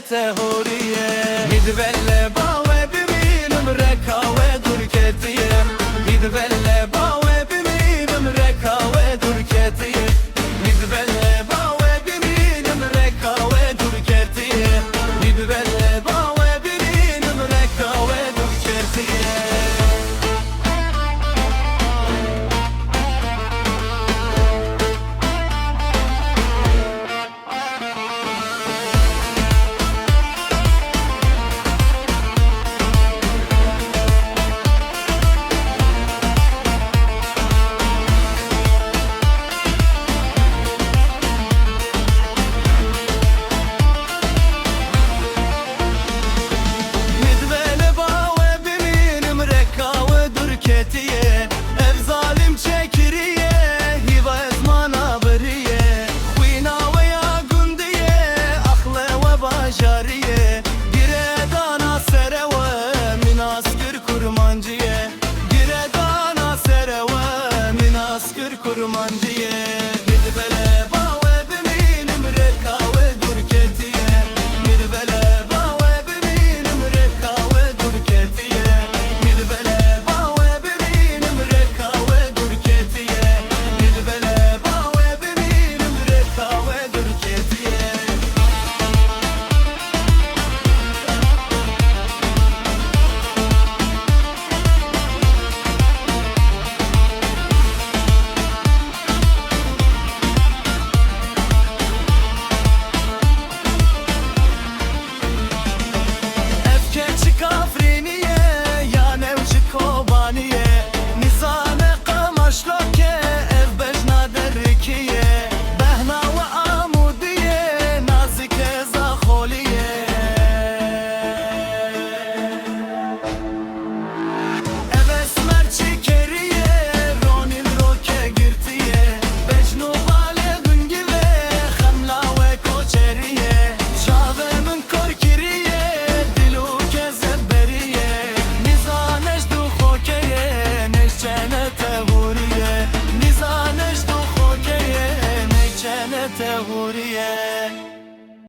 تهورية مدبلة باوي بمين مركا ودركتية مدبلة باوي بمين مركا ودركتية مدبلة باوي بمين مركا ودركتية مدبلة باوي بمين مركا ودركتية kurmancıya Mirbele bawe bimini mreka ve durketiye Mirbele bawe bimini mreka ve durketiye Mirbele bawe bimini mreka ve durketiye Mirbele bawe bimini mreka ve durketiye تهورية